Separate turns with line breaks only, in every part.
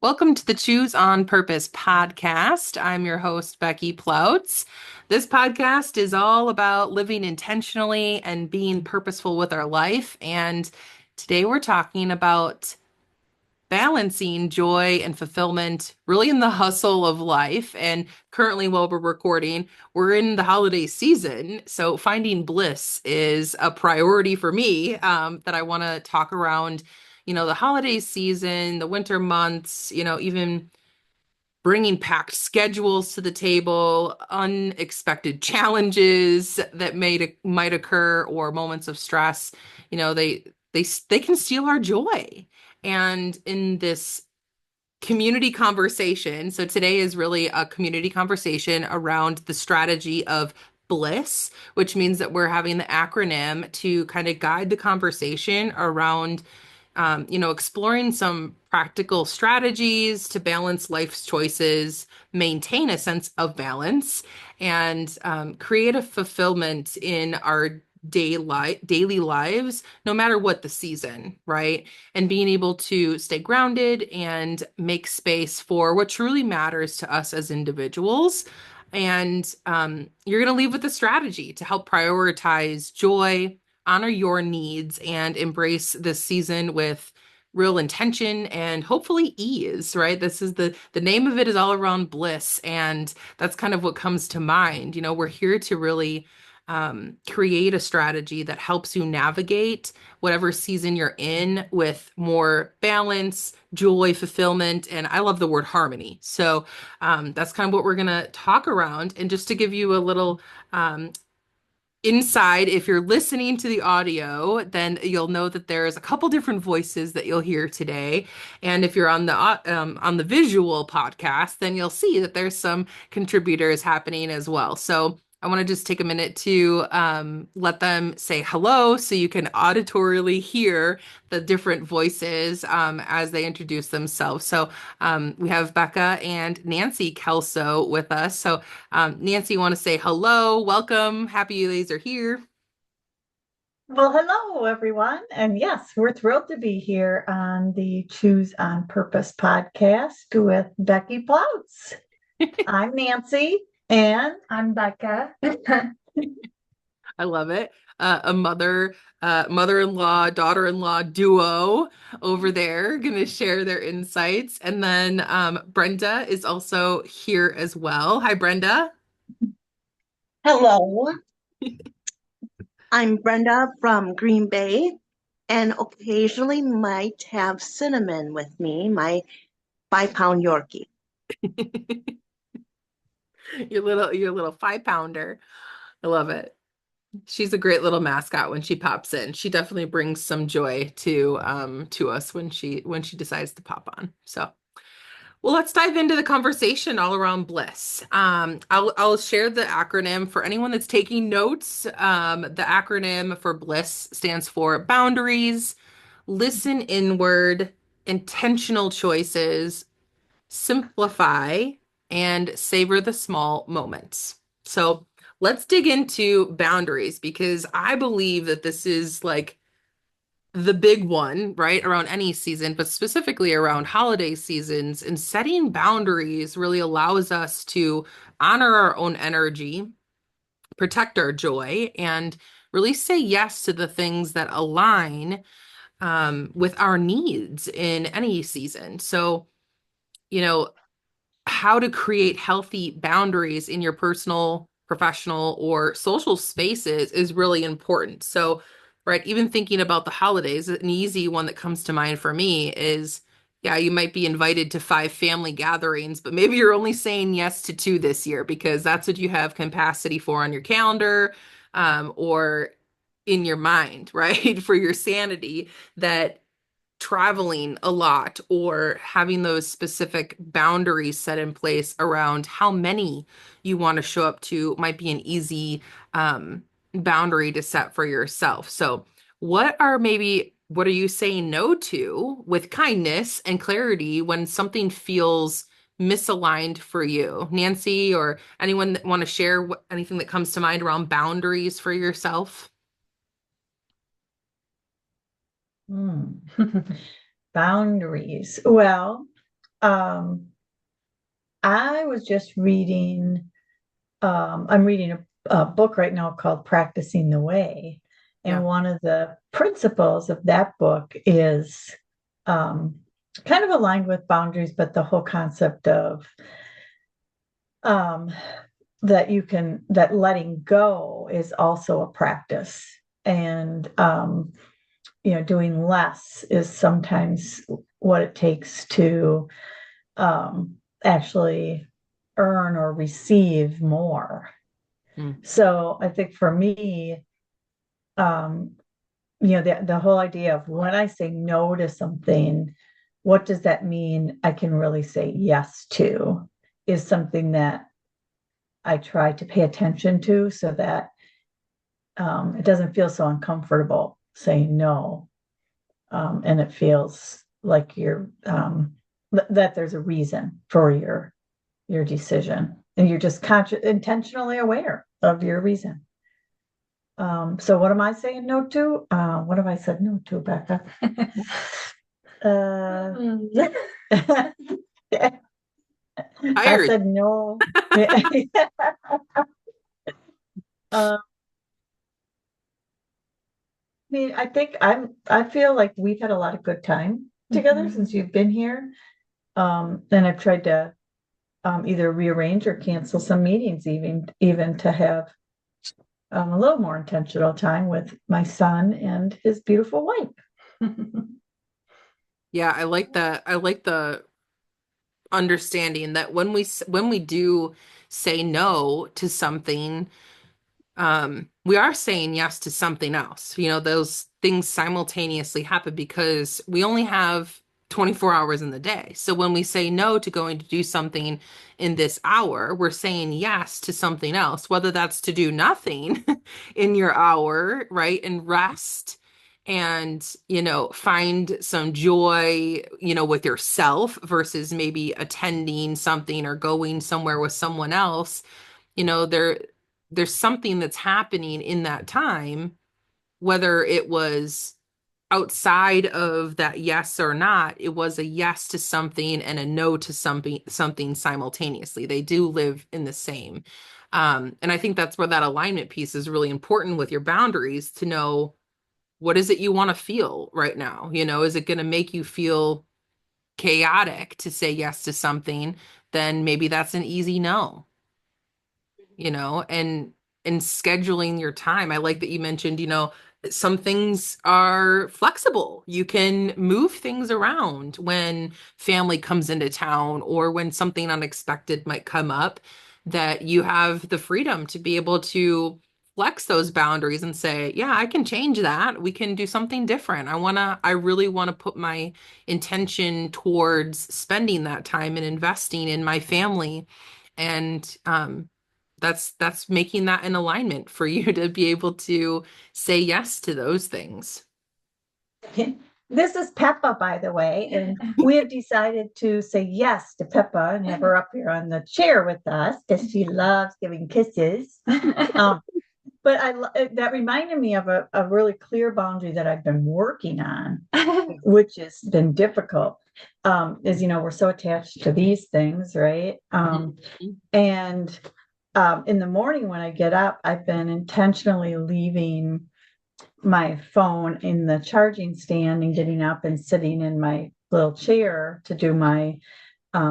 Welcome to the Choose on Purpose podcast. I'm your host, Becky Ploutz. This podcast is all about living intentionally and being purposeful with our life. And today we're talking about balancing joy and fulfillment really in the hustle of life. And currently, while we're recording, we're in the holiday season. So finding bliss is a priority for me that I want to talk around, the holiday season, the winter months, even bringing packed schedules to the table, unexpected challenges that might occur, or moments of stress. They can steal our joy. And in this community conversation, so today is really a community conversation around the strategy of BLISS, which means that we're having the acronym to kind of guide the conversation around exploring some practical strategies to balance life's choices, maintain a sense of balance, and create a fulfillment in our daily lives, no matter what the season, right? And being able to stay grounded and make space for what truly matters to us as individuals. And you're going to leave with a strategy to help prioritize joy, honor your needs, and embrace this season with real intention and hopefully ease, right? This is the name of it is all around bliss, and that's kind of what comes to mind. We're here to really create a strategy that helps you navigate whatever season you're in with more balance, joy, fulfillment, and I love the word harmony. So that's kind of what we're going to talk around. And just to give you a little inside, if you're listening to the audio, then you'll know that there's a couple different voices that you'll hear today. And if you're on the visual podcast, then you'll see that there's some contributors happening as well. So I want to just take a minute to let them say hello so you can auditorily hear the different voices as they introduce themselves. So we have Becca and Nancy Kelso with us. So Nancy, you want to say hello, welcome, happy you ladies are here.
Well, hello, everyone. And yes, we're thrilled to be here on the Choose on Purpose podcast with Becky Ploutz. I'm Nancy. And I'm Becca.
I love it. Mother-in-law, daughter-in-law duo over there, gonna share their insights. And then Brenda is also here as well. Hi, Brenda.
Hello, I'm Brenda from Green Bay and occasionally might have cinnamon with me, my 5 pound Yorkie.
Your little 5 pounder. I love it. She's a great little mascot when she pops in. She definitely brings some joy to us when she decides to pop on. So well, let's dive into the conversation all around bliss. I'll share the acronym for anyone that's taking notes. The acronym for bliss stands for boundaries, listen inward, intentional choices, simplify, and savor the small moments. So let's dig into boundaries because I believe that this is like the big one, right, around any season, but specifically around holiday seasons. And setting boundaries really allows us to honor our own energy, protect our joy, and really say yes to the things that align with our needs in any season. So, you know, how to create healthy boundaries in your personal, professional, or social spaces is really important. So, right, even thinking about the holidays, an easy one that comes to mind for me is, yeah, you might be invited to 5 family gatherings, but maybe you're only saying yes to 2 this year because that's what you have capacity for on your calendar, or in your mind, right? For your sanity, that traveling a lot or having those specific boundaries set in place around how many you want to show up to might be an easy boundary to set for yourself. So, what are you saying no to with kindness and clarity when something feels misaligned for you? Nancy or anyone that want to share anything that comes to mind around boundaries for yourself?
Hmm. Boundaries. Well, um, I was just reading, I'm reading a book right now called Practicing the Way. And
Yeah.
one of the principles of that book is um, kind of aligned with boundaries, but the whole concept of um, that letting go is also a practice. And, doing less is sometimes what it takes to actually earn or receive more.
Mm.
So I think for me, um, the whole idea of when I say no to something, what does that mean I can really say yes to is something that I try to pay attention to so that it doesn't feel so uncomfortable saying no. And it feels like that there's a reason for your decision and you're just intentionally aware of your reason. So what am I saying no to? What have I said no to, Becca? I
Tired.
said no. I mean, I feel like we've had a lot of good time together since you've been here. And I've tried to either rearrange or cancel some meetings, even to have a little more intentional time with my son and his beautiful wife.
Yeah, I like that. I like the understanding that when we do say no to something, we are saying yes to something else. You know, those things simultaneously happen because we only have 24 hours in the day. So when we say no to going to do something in this hour, we're saying yes to something else, whether that's to do nothing in your hour, right? And rest and, find some joy, with yourself versus maybe attending something or going somewhere with someone else. There's something that's happening in that time, whether it was outside of that yes or not. It was a yes to something and a no to something simultaneously. They do live in the same. And I think that's where that alignment piece is really important with your boundaries to know what is it you want to feel right now? Is it going to make you feel chaotic to say yes to something? Then maybe that's an easy no. And scheduling your time. I like that you mentioned, some things are flexible. You can move things around when family comes into town or when something unexpected might come up, that you have the freedom to be able to flex those boundaries and say, yeah, I can change that. We can do something different. I really want to put my intention towards spending that time and investing in my family. And that's making that an alignment for you to be able to say yes to those things.
This is Peppa, by the way, and we have decided to say yes to Peppa and have her up here on the chair with us because she loves giving kisses. Um, but that reminded me of a really clear boundary that I've been working on, which has been difficult. Is we're so attached to these things, right?
Mhm.
And in the morning when I get up, I've been intentionally leaving my phone in the charging stand and getting up and sitting in my little chair to do my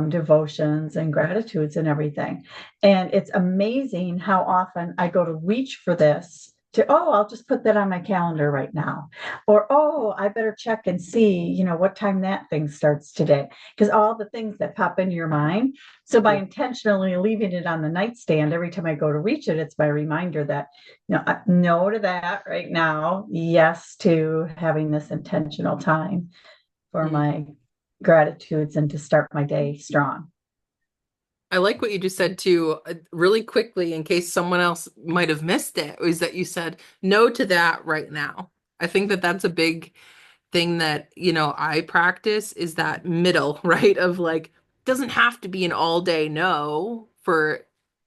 devotions and gratitudes and everything. And it's amazing how often I go to reach for this I'll just put that on my calendar right now. Or, I better check and see, what time that thing starts today. Because all the things that pop into your mind. So by
Yeah.
intentionally leaving it on the nightstand, every time I go to reach it, it's my reminder that, no to that right now. Yes to having this intentional time for
Mm.
my gratitudes and to start my day strong.
I like what you just said too, really quickly, in case someone else might have missed it, was that you said no to that right now. I think that that's a big thing that, I practice is that middle, right? Of like, doesn't have to be an all day no for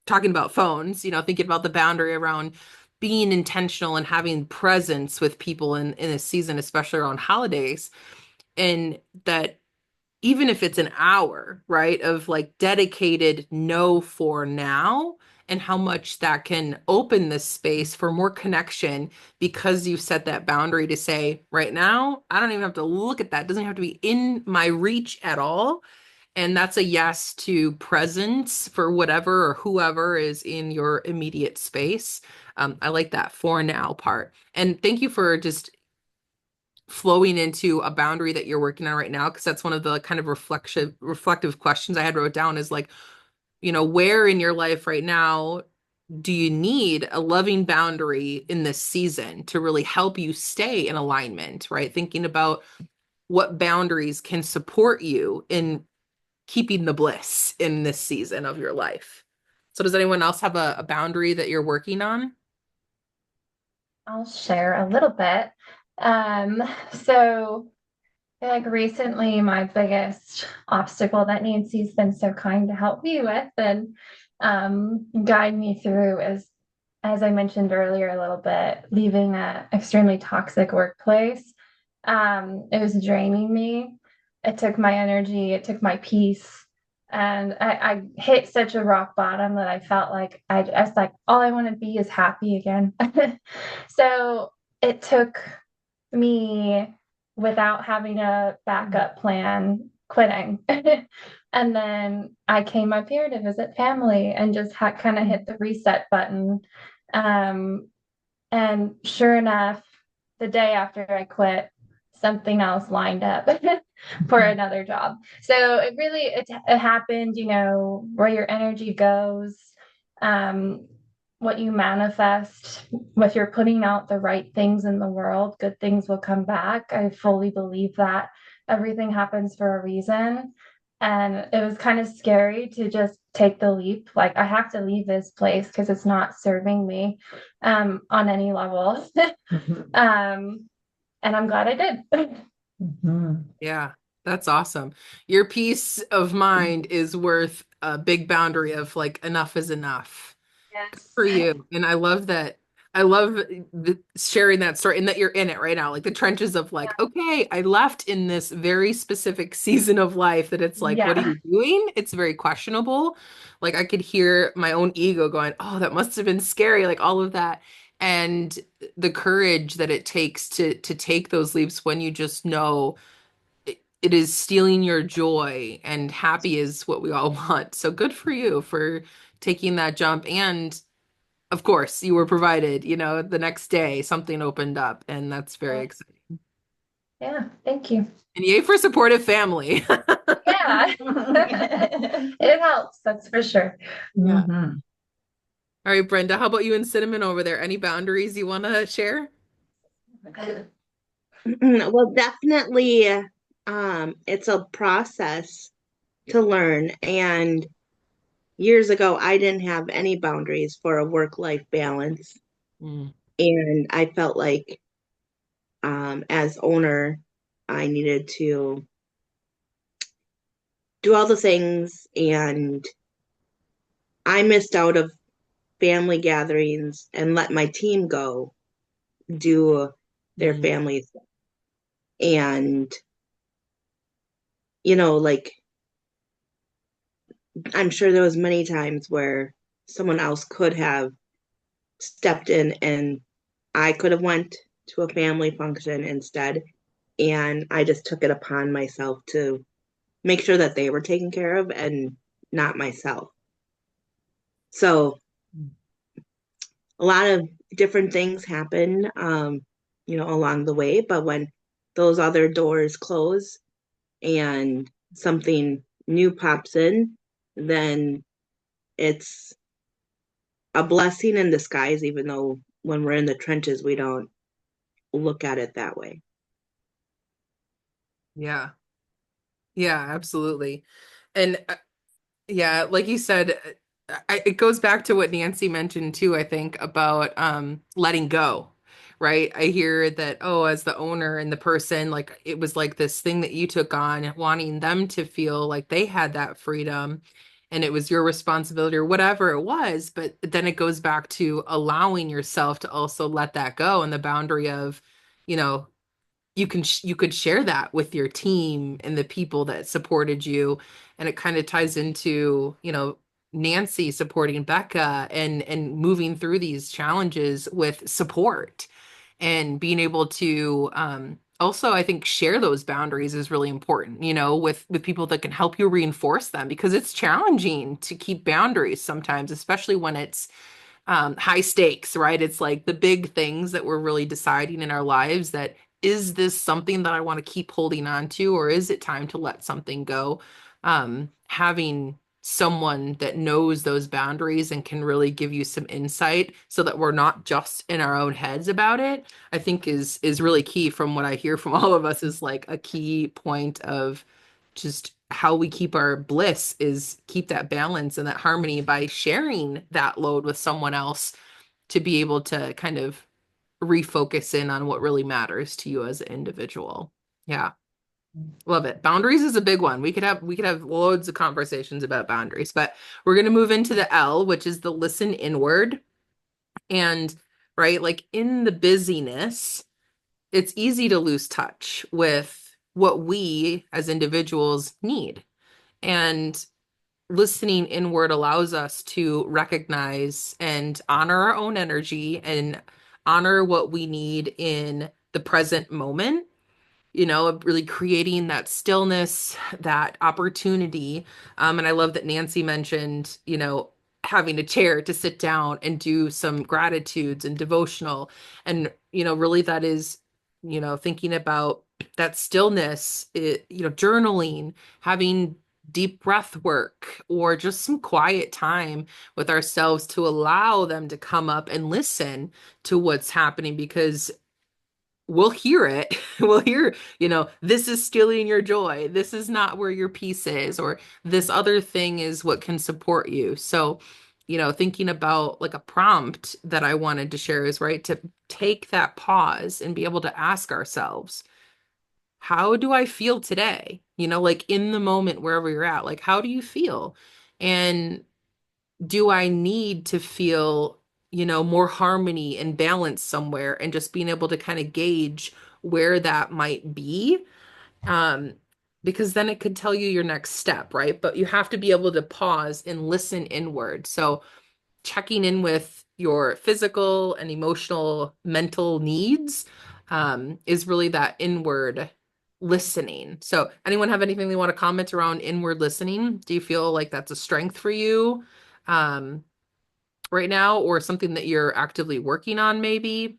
talking about phones, thinking about the boundary around being intentional and having presence with people in a season, especially around holidays. And that even if it's an hour, right, of like dedicated no for now, and how much that can open this space for more connection because you set that boundary to say, right now, I don't even have to look at that. It doesn't have to be in my reach at all. And that's a yes to presence for whatever or whoever is in your immediate space. I like that for now part. And thank you for just flowing into a boundary that you're working on right now, because that's one of the kind of reflective questions I had wrote down is like, where in your life right now do you need a loving boundary in this season to really help you stay in alignment, right? Thinking about what boundaries can support you in keeping the bliss in this season of your life. So does anyone else have a boundary that you're working on?
I'll share a little bit. So like recently, my biggest obstacle that Nancy's been so kind to help me with and guide me through is, as I mentioned earlier, a little bit, leaving an extremely toxic workplace. It was draining me. It took my energy, it took my peace. And I hit such a rock bottom that I felt like I was like, all I want to be is happy again. So it took me without having a backup plan quitting. And then I came up here to visit family and just kind of hit the reset button. Um, and sure enough, the day after I quit, something else lined up for another job. So it happened, where your energy goes, um, what you manifest. If you're putting out the right things in the world, good things will come back. I fully believe that everything happens for a reason. And it was kind of scary to just take the leap. Like, I have to leave this place because it's not serving me on any level. um, and I'm glad I did.
Mhm.
Yeah, that's awesome. Your peace of mind is worth a big boundary of like enough is enough. Good
Yes.
for you. And I love that. I love sharing that story and that you're in it right now, like the trenches of like, okay, I left in this very specific season of life that it's like, what are
Yeah.
you doing? It's very questionable. Like I could hear my own ego going, oh, that must have been scary, like all of that. And the courage that it takes to take those leaps when you just know it is stealing your joy, and happy is what we all want. So good for you for taking that jump. And of course, you were provided, the next day something opened up, and that's very
Yes.
exciting.
Yeah. Thank you.
And yay for supportive family.
Yeah. It helps, that's for sure.
Yeah.
Mhm.
All right, Brenda, how about you and Cinnamon over there? Any boundaries you want to share?
Well, definitely, it's a process to learn. And years ago, I didn't have any boundaries for a work-life balance.
Mm,
And I felt like, as owner, I needed to do all the things, and I missed out of family gatherings and let my team go do their
mm,
families. And, like I'm sure there was many times where someone else could have stepped in and I could have went to a family function instead. And I just took it upon myself to make sure that they were taken care of and not myself. So a lot of different things happen, along the way. But when those other doors close and something new pops in, then it's a blessing in disguise, even though when we're in the trenches, we don't look at it that way.
yeah. Yeah, absolutely. And yeah, like you said, it goes back to what Nancy mentioned too, I think, about letting go, right? I hear that, oh, as the owner and the person, like it was like this thing that you took on, wanting them to feel like they had that freedom and it was your responsibility or whatever it was. But then it goes back to allowing yourself to also let that go, and the boundary of, you know, you could share that with your team and the people that supported you, and it kind of ties into, Nancy supporting Becca and moving through these challenges with support and being able to also, I think, share those boundaries is really important, with people that can help you reinforce them, because it's challenging to keep boundaries sometimes, especially when it's high stakes, right? It's like the big things that we're really deciding in our lives, that is this something that I want to keep holding on to, or is it time to let something go? Having someone that knows those boundaries and can really give you some insight so that we're not just in our own heads about it, I think is really key. From what I hear from all of us, is like a key point of just how we keep our bliss, is keep that balance and that harmony by sharing that load with someone else, to be able to kind of refocus in on what really matters to you as an individual. Yeah. Love it. Boundaries is a big one. We could have loads of conversations about boundaries, but we're going to move into the L, which is the listen inward. And right, like in the busyness, it's easy to lose touch with what we as individuals need. And listening inward allows us to recognize and honor our own energy and honor what we need in the present moment, really creating that stillness, that opportunity. And I love that Nancy mentioned, having a chair to sit down and do some gratitudes and devotional. And, really that is, thinking about that stillness, journaling, having deep breath work, or just some quiet time with ourselves to allow them to come up and listen to what's happening, because we'll hear it. We'll hear, this is stealing your joy. This is not where your peace is, or this other thing is what can support you. So, thinking about like a prompt that I wanted to share is, right, to take that pause and be able to ask ourselves, how do I feel today? Like in the moment, wherever you're at, like, how do you feel? And do I need to feel, more harmony and balance somewhere, and just being able to kind of gauge where that might be. Um, because then it could tell you your next step, right? But you have to be able to pause and listen inward. So checking in with your physical and emotional, mental needs, is really that inward listening. So anyone have anything they want to comment around inward listening? Do you feel like that's a strength for you? Um, right now, or something that you're actively working on, maybe?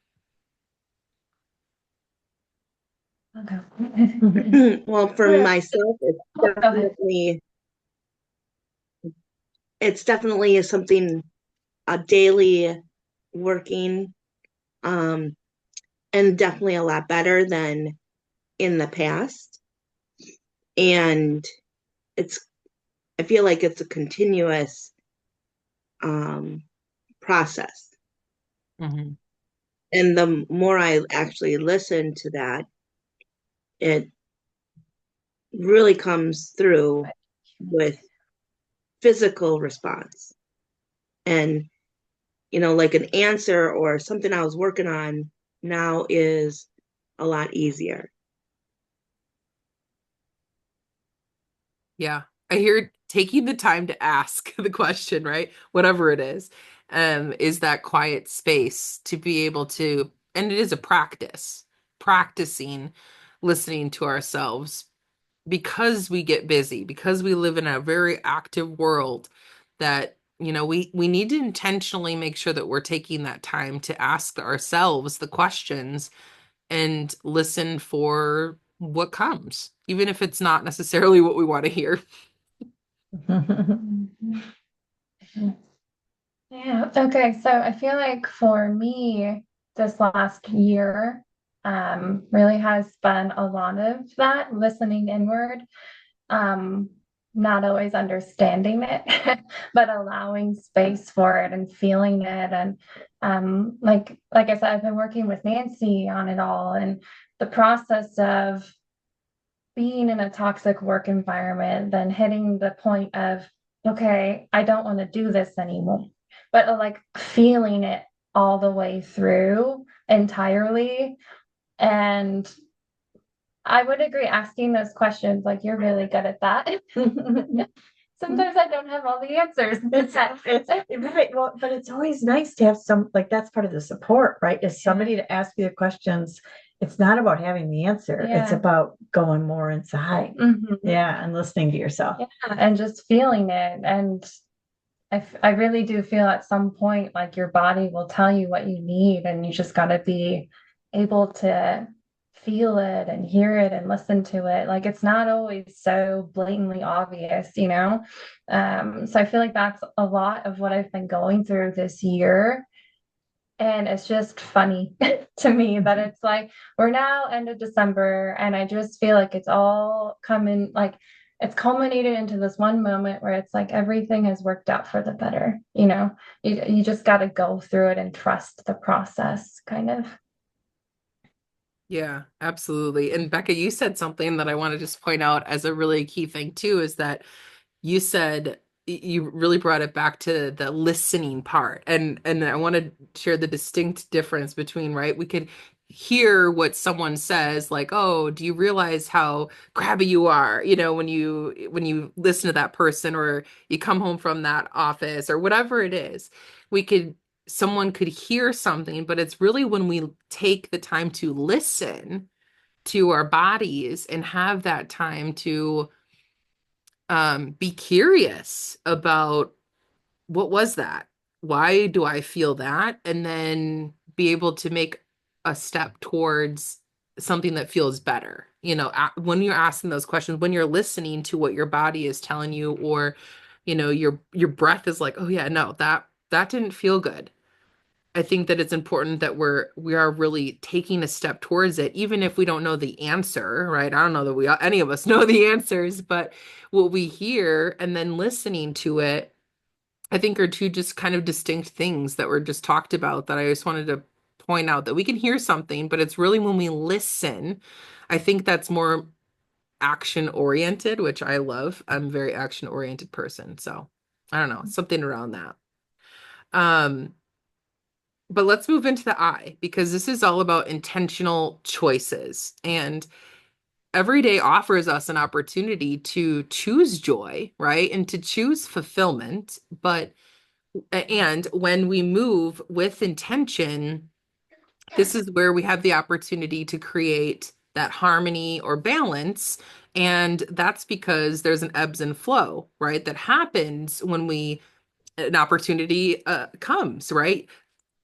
Okay.
Well, for
Yeah.
myself,
Oh, go ahead.
it's definitely something, a daily working, um, and definitely a lot better than in the past. And it's, I feel like it's a continuous um, process.
Mhm.
And the more I actually listen to that, it really comes through with physical response. And, like an answer or something I was working on now is a lot easier.
Yeah. I hear taking the time to ask the question, right? Whatever it is that quiet space to be able to, and it is a practice, practicing listening to ourselves, because we get busy, because we live in a very active world, that, we need to intentionally make sure that we're taking that time to ask ourselves the questions and listen for what comes, even if it's not necessarily what we want to hear.
Yeah. Okay. So I feel like for me, this last year, really has been a lot of that listening inward, um, not always understanding it, but allowing space for it and feeling it. And like I said, I've been working with Nancy on it all, and the process of being in a toxic work environment, then hitting the point of, okay, I don't want to do this anymore, but like feeling it all the way through entirely, and I would agree. Asking those questions, like you're really good at that. Sometimes I don't have all the answers.
Right. Well, but it's always nice to have some, like, that's part of the support, right? Is somebody to ask you the questions. It's not about having the answer. It's
Yeah.
about going more inside. Yeah. And listening to yourself.
Yeah, and just feeling it. And I really do feel at some point like your body will tell you what you need, and you just got to be able to feel it and hear it and listen to it. Like it's not always so blatantly obvious, you know? So I feel like that's a lot of what I've been going through this year. And it's just funny to me that it's like we're now end of December, and I just feel like it's all coming, like it's culminated into this one moment where it's like everything has worked out for the better. You know, you just got to go through it and trust the process, kind of.
Yeah, absolutely. And Becca, you said something that I want to just point out as a really key thing too, is that you said you really brought it back to the listening part. And I want to share the distinct difference between, right? We could hear what someone says, like, "Oh, do you realize how crabby you are?" You know, when you listen to that person, or you come home from that office, or whatever it is. We could Someone could hear something, but it's really when we take the time to listen to our bodies and have that time to be curious about, what was that? Why do I feel that? And then be able to make a step towards something that feels better. You know, when you're asking those questions, when you're listening to what your body is telling you, or, your breath is like, oh yeah, no, that didn't feel good. I think that it's important that we are really taking a step towards it, even if we don't know the answer, right? I don't know that any of us know the answers, but what we hear and then listening to it, I think are two just kind of distinct things that were just talked about, that I just wanted to point out, that we can hear something, but it's really when we listen. I think that's more action oriented, which I love. I'm a very action oriented person. So I don't know, something around that. Um, But let's move into the I, because this is all about intentional choices. And every day offers us an opportunity to choose joy, right? And to choose fulfillment. And when we move with intention, this is where we have the opportunity to create that harmony or balance. And that's because there's an ebbs and flow, right? That happens when an opportunity comes, right?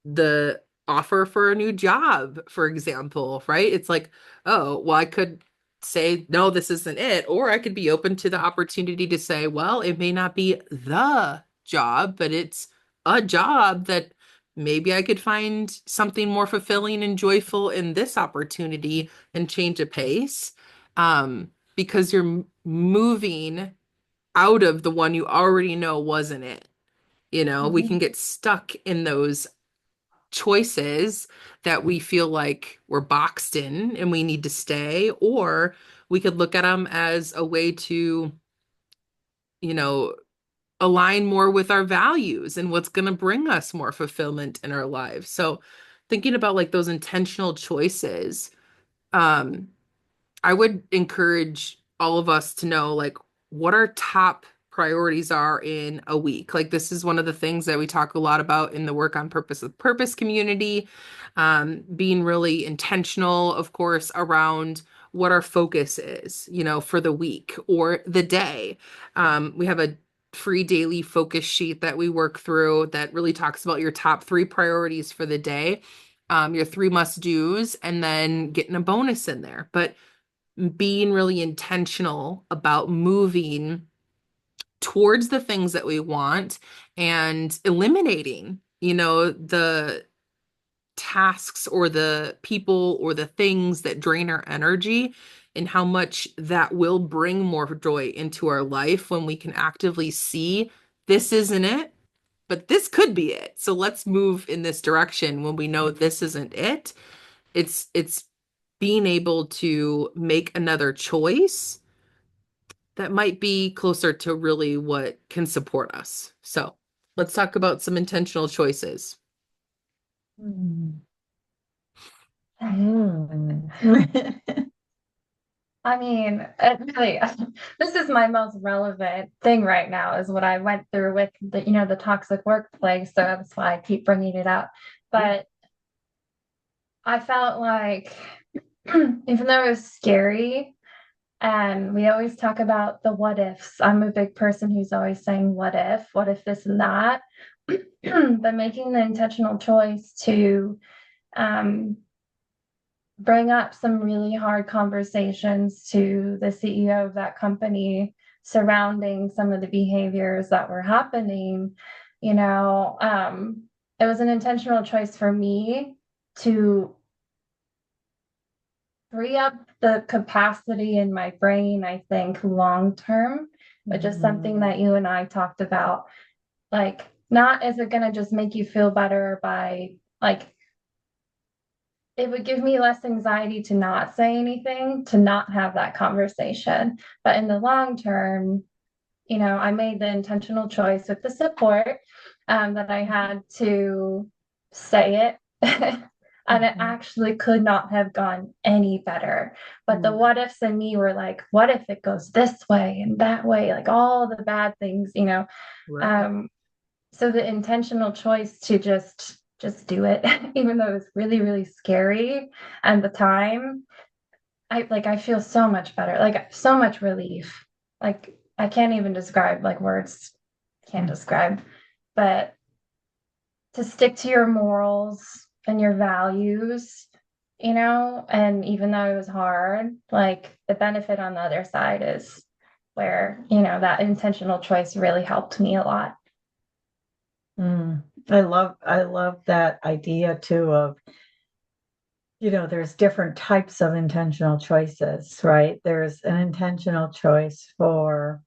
The offer for a new job, for example, right? It's like, oh, well, I could say, no, this isn't it. Or I could be open to the opportunity to say, well, it may not be the job, but it's a job that maybe I could find something more fulfilling and joyful in this opportunity, and change a pace. Because you're moving out of the one you already know wasn't it. We can get stuck in those choices that we feel like we're boxed in and we need to stay, or we could look at them as a way to, you know, align more with our values and what's going to bring us more fulfillment in our lives. So thinking about like those intentional choices, um, I would encourage all of us to know like what our top priorities are in a week. Like this is one of the things that we talk a lot about in the Work on Purpose with Purpose community, being really intentional, of course, around what our focus is, for the week or the day. We have a free daily focus sheet that we work through that really talks about your top 3 priorities for the day, your 3 must-dos, and then getting a bonus in there. But being really intentional about moving towards the things that we want, and eliminating, the tasks or the people or the things that drain our energy, and how much that will bring more joy into our life when we can actively see, this isn't it, but this could be it. So let's move in this direction when we know this isn't it. It's being able to make another choice that might be closer to really what can support us. So let's talk about some intentional choices.
Mm. Mm.
I mean, it really, this is my most relevant thing right now is what I went through with the toxic workplace. So that's why I keep bringing it up.
Yeah.
But I felt like, even though it was scary, and we always talk about the what ifs, I'm a big person who's always saying, what if this and that? But making the intentional choice to um, bring up some really hard conversations to the CEO of that company surrounding some of the behaviors that were happening, you know, it was an intentional choice for me to free up the capacity in my brain, I think, long term, which is something that you and I talked about. Like, not is it going to just make you feel better by like it would give me less anxiety to not say anything, to not have that conversation. But in the long term, I made the intentional choice with the support that I had to say it. And it actually could not have gone any better. But the what ifs in me were like, what if it goes this way and that way? Like all the bad things.
Right.
Um, so the intentional choice to just do it, even though it was really, really scary and the time, I feel so much better, like so much relief. Like I can't even describe, like words can't describe, but to stick to your morals and your values, and even though it was hard, like the benefit on the other side is where, that intentional choice really helped me a lot.
I love that idea too of, there's different types of intentional choices, right? There's an intentional choice for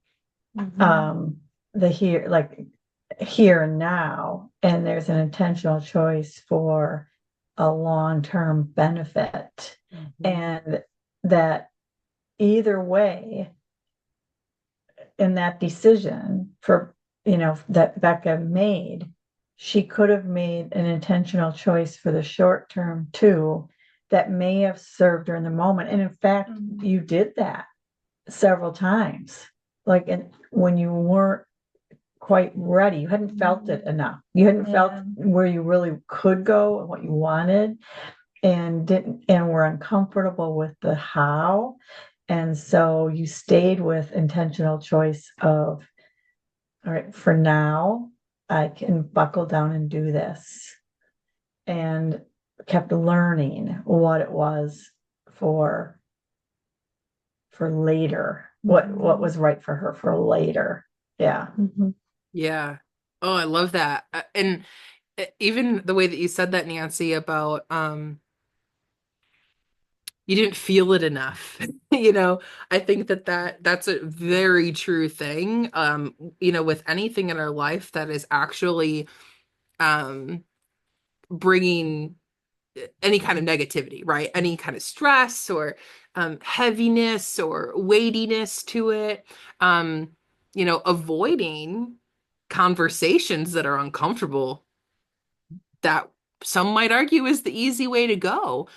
the here, like here and now, and there's an intentional choice for a long-term benefit. And that either way, in that decision that Becca made, she could have made an intentional choice for the short term too, that may have served her in the moment. And in fact, you did that several times. Like, and when you weren't quite ready, you hadn't felt it enough. You hadn't felt where you really could go and what you wanted, and didn't and were uncomfortable with the how. And so you stayed with intentional choice of, all right, for now, I can buckle down and do this. And kept learning what it was for later, what was right for her for later. Yeah.
Yeah. Oh, I love that. And even the way that you said that, Nancy, about you didn't feel it enough. I think that's a very true thing. With anything in our life that is actually um bringing any kind of negativity, right? Any kind of stress or heaviness or weightiness to it. Avoiding conversations that are uncomfortable, that some might argue is the easy way to go.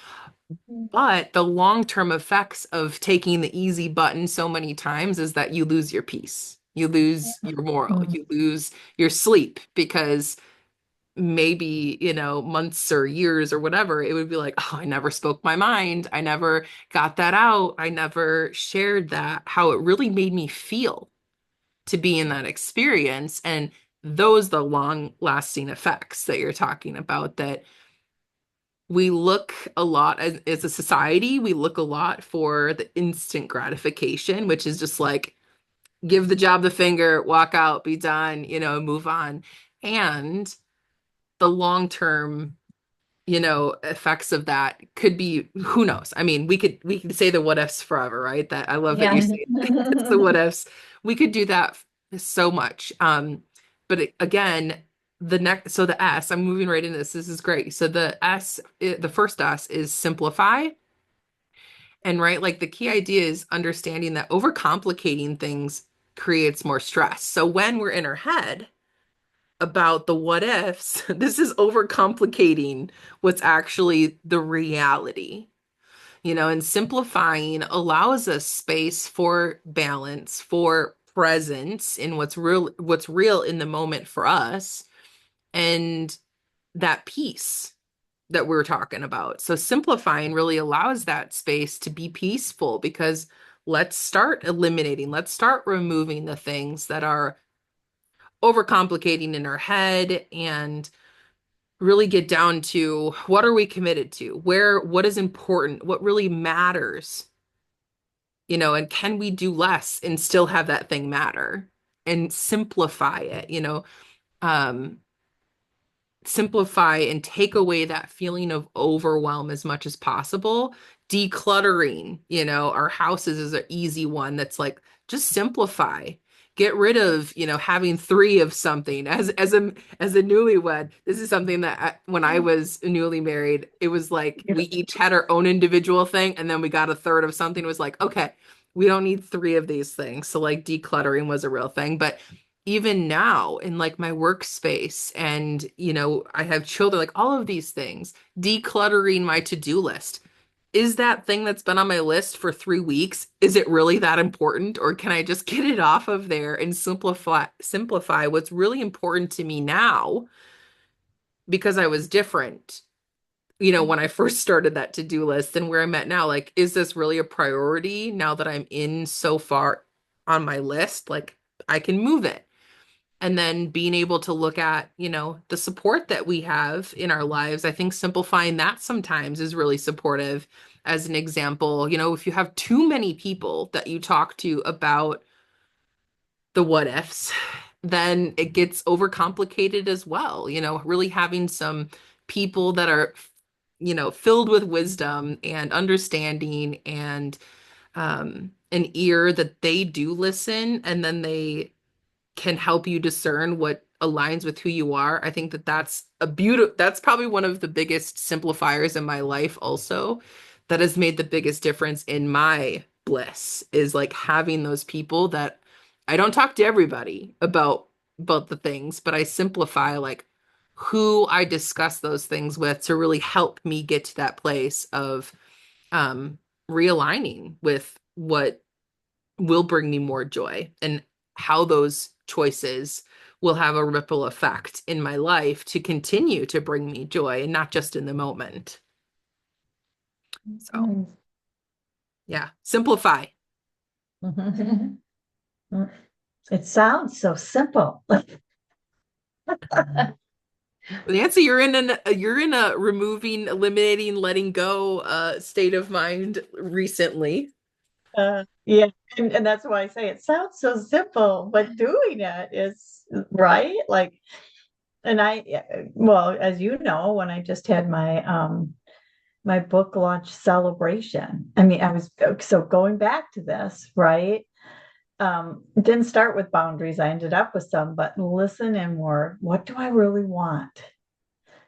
But the long-term effects of taking the easy button so many times is that you lose your peace. You lose your moral. You lose your sleep because maybe, months or years or whatever, it would be like, oh, I never spoke my mind. I never got that out. I never shared that, how it really made me feel to be in that experience. And those the long lasting effects that you're talking about, that we look a lot as a society, we look a lot for the instant gratification, which is just like give the job the finger, walk out, be done, move on. And the long term, effects of that could be, who knows? I mean, we could say the what ifs forever, right? That I love that you
Yeah.
say it's the what ifs. We could do that so much. But again, so the S, I'm moving right into this. This is great. So the first S is simplify. And right, like the key idea is understanding that overcomplicating things creates more stress. So when we're in our head about the what ifs, this is overcomplicating what's actually the reality. And simplifying allows us space for balance, for presence in what's real in the moment for us, and that peace that we're talking about. So simplifying really allows that space to be peaceful because let's start eliminating, let's start removing the things that are overcomplicating in our head and really get down to what are we committed to? What is important? What really matters? And can we do less and still have that thing matter and simplify it, um, simplify and take away that feeling of overwhelm as much as possible. Decluttering, our houses is an easy one that's like just simplify. Get rid of, having three of something as a newlywed. This is something that when I was newly married, it was like we each had our own individual thing, and then we got a third of something. It was like, okay, we don't need three of these things. So like decluttering was a real thing. But even now in like my workspace and I have children, like all of these things, decluttering my to-do list. Is that thing that's been on my list for 3 weeks, is it really that important, or can I just get it off of there and simplify what's really important to me now because I was different, when I first started that to-do list and where I'm at now? Like, is this really a priority now that I'm in so far on my list? Like, I can move it. And then being able to look at, the support that we have in our lives. I think simplifying that sometimes is really supportive. As an example, if you have too many people that you talk to about the what ifs, then it gets overcomplicated as well. Really having some people that are, filled with wisdom and understanding and an ear that they do listen, and then they can help you discern what aligns with who you are. I think that that's probably one of the biggest simplifiers in my life also, that has made the biggest difference in my bliss, is like having those people that I don't talk to everybody about the things, but I simplify like who I discuss those things with to really help me get to that place of um realigning with what will bring me more joy, and how those choices will have a ripple effect in my life to continue to bring me joy and not just in the moment. So,
Mm.
yeah, simplify.
Mhm. It sounds so simple.
Nancy, you're in a removing, eliminating, letting go state of mind recently.
Yeah, and that's why I say it sounds so simple, but doing it is right. Like, and well, as you know, when I just had my book launch celebration, I mean, I was so going back to this, right? It didn't start with boundaries. I ended up with some, but listen and more. What do I really want?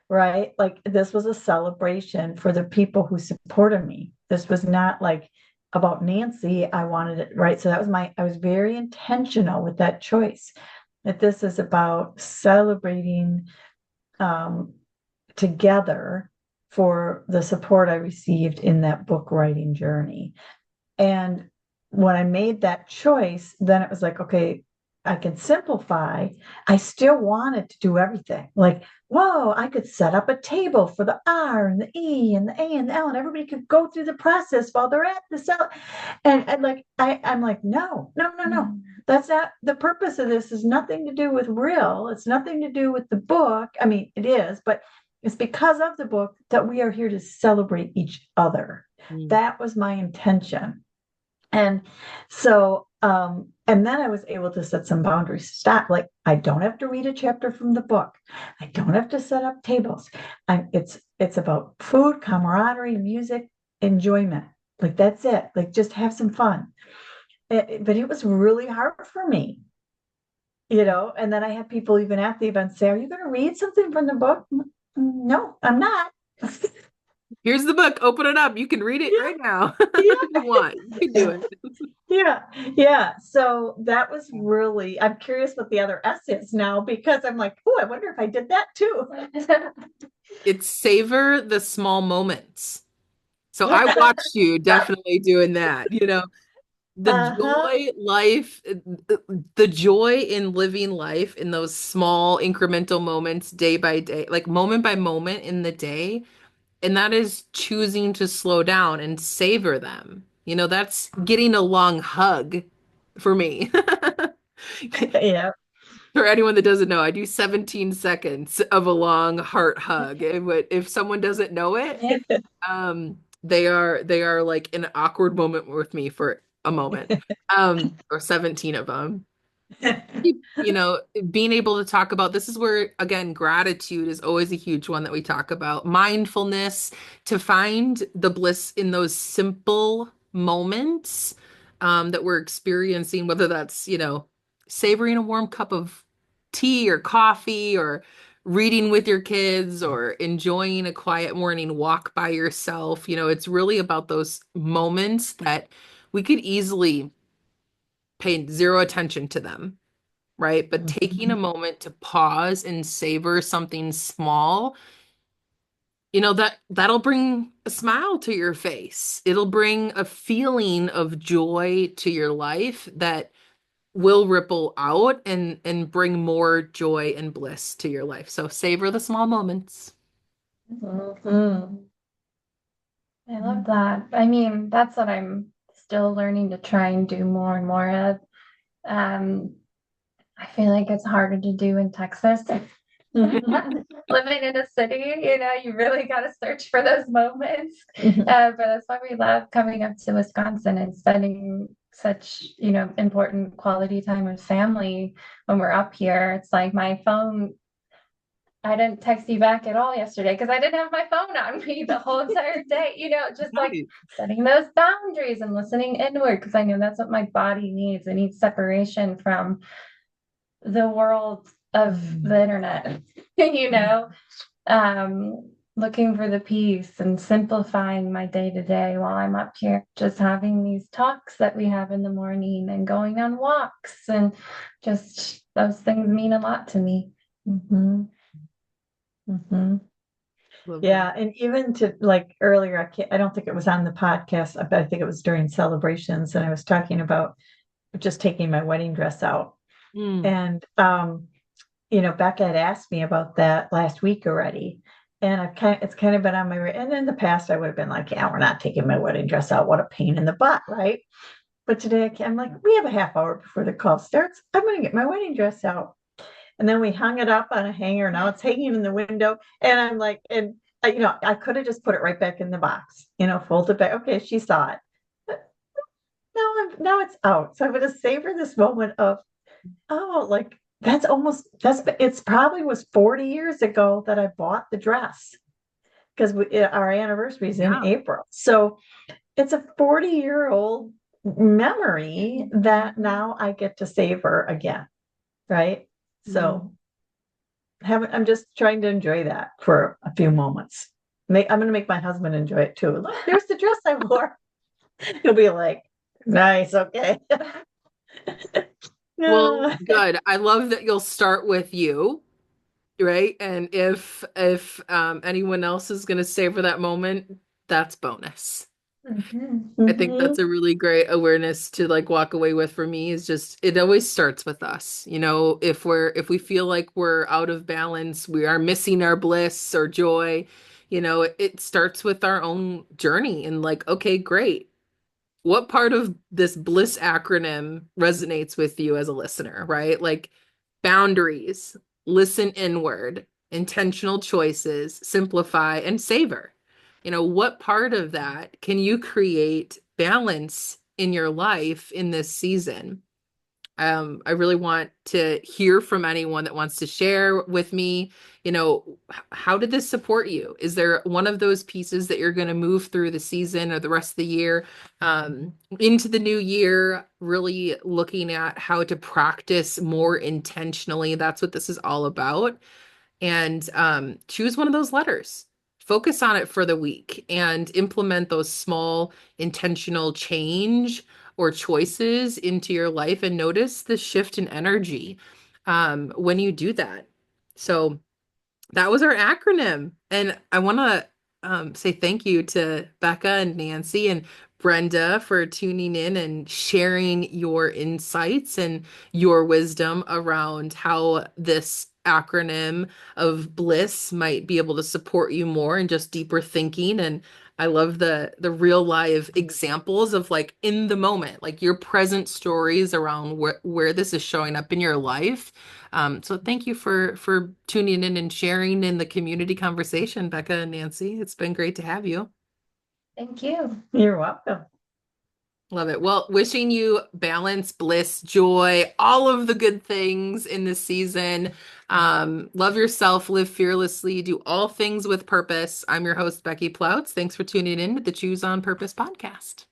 Right? Like this was a celebration for the people who supported me. This was not like about Nancy. I wanted it, right? So that was I was very intentional with that choice. That this is about celebrating um, together for the support I received in that book writing journey. And when I made that choice, then it was like, okay, I can simplify. I still wanted to do everything. Like, whoa, I could set up a table for the R and the E and the A and the L, and everybody could go through the process while they're at the cell. And like, I'm like, no, no, no, no. That's not the purpose of this. Is nothing to do with real. It's nothing to do with the book. I mean, it is, but it's because of the book that we are here to celebrate each other. That was my intention. And so, and then I was able to set some boundaries. Stop. Like, I don't have to read a chapter from the book. I don't have to set up tables. It's about food, camaraderie, music, enjoyment. Like that's it. Like just have some fun. But it was really hard for me, And then I had people even at the event say, "Are you going to read something from the book?" No, I'm not.
Here's the book. Open it up. You can read it
Yeah,
right now
yeah.
if you want. You can do it.
Yeah, yeah. So that was really, I'm curious what the other S is now because I'm like, oh, I wonder if I did that too.
It's savor the small moments. So I watched you definitely doing that. The
Uh-huh.
joy life, the joy in living life in those small incremental moments day by day, like moment by moment in the day. And that is choosing to slow down and savor them. That's getting a long hug for me.
Yeah.
For anyone that doesn't know, I do 17 seconds of a long heart hug. If someone doesn't know it, they are like in an awkward moment with me for a moment. Or 17 of them. you know, Being able to talk about this is where, again, gratitude is always a huge one that we talk about. Mindfulness, to find the bliss in those simple moments that we're experiencing, whether that's, savoring a warm cup of tea or coffee or reading with your kids or enjoying a quiet morning walk by yourself. It's really about those moments that we could easily pay zero attention to them, right? But taking a
Mhm.
moment to pause and savor something small, that'll bring a smile to your face. It'll bring a feeling of joy to your life that will ripple out and bring more joy and bliss to your life. So savor the small moments.
Mhm.
I love that. I mean, that's what I'm still learning to try and do more and more of. Um, I feel like it's harder to do in Texas. Living in a city, you really got to search for those moments. But that's why we love coming up to Wisconsin and spending such, important quality time with family when we're up here. It's like my phone, I didn't text you back at all yesterday because I didn't have my phone on me the whole entire day, just like
Right.
setting those boundaries and listening inward because I know that's what my body needs. It needs separation from the world of the internet, you know, looking for the peace and simplifying my day to day while I'm up here, just having these talks that we have in the morning and going on walks. And just those things mean a lot to me.
Mhm. Mhm.
Love that.
Yeah, and even to like earlier, I don't think it was on the podcast, but I think it was during celebrations, and I was talking about just taking my wedding dress out.
Mm.
And Becca had asked me about that last week already. And it's kind of been on and in the past I would have been like, yeah, we're not taking my wedding dress out. What a pain in the butt, right? But today I'm like, we have a half hour before the call starts. I'm going to get my wedding dress out. And then we hung it up on a hanger. Now it's hanging in the window. And I'm like, I could have just put it right back in the box, fold it back. Okay, she saw it. But now it's out. So I'm going to savor this moment of, oh, like it's probably was 40 years ago that I bought the dress because our anniversary is in
Yeah.
April. So it's a 40-year-old memory that now I get to savor again. Right.
Mm.
So I'm just trying to enjoy that for a few moments. I'm going to make my husband enjoy it too. Look, there's the dress I wore. He'll be like, nice. Okay.
Well,
No.
good. I love that you'll start with you, right? And if anyone else is going to savor that moment, that's bonus.
Mhm.
I think that's
Mhm.
a really great awareness to like walk away with for me is just it always starts with us. If we feel like we're out of balance, we are missing our bliss or joy, it starts with our own journey and like, okay, great. What part of this BLISS acronym resonates with you as a listener, right? Like boundaries, listen inward, intentional choices, simplify, and savor. What part of that can you create balance in your life in this season? I really want to hear from anyone that wants to share with me, how did this support you? Is there one of those pieces that you're going to move through the season or the rest of the year, into the new year, really looking at how to practice more intentionally? That's what this is all about, and choose one of those letters. Focus on it for the week and implement those small intentional change or choices into your life and notice the shift in energy when you do that. So that was our acronym. And I want to say thank you to Becca and Nancy and Brenda for tuning in and sharing your insights and your wisdom around how this acronym of BLISS might be able to support you more and just deeper thinking. And I love the real live examples of like in the moment, like your present stories around where this is showing up in your life. So thank you for tuning in and sharing in the community conversation, Becca and Nancy. It's been great to have you.
Thank you.
You're welcome.
Love it. Well, wishing you balance, bliss, joy, all of the good things in this season. Love yourself, live fearlessly, do all things with purpose. I'm your host, Becky Ploutz. Thanks for tuning in to the Choose on Purpose podcast.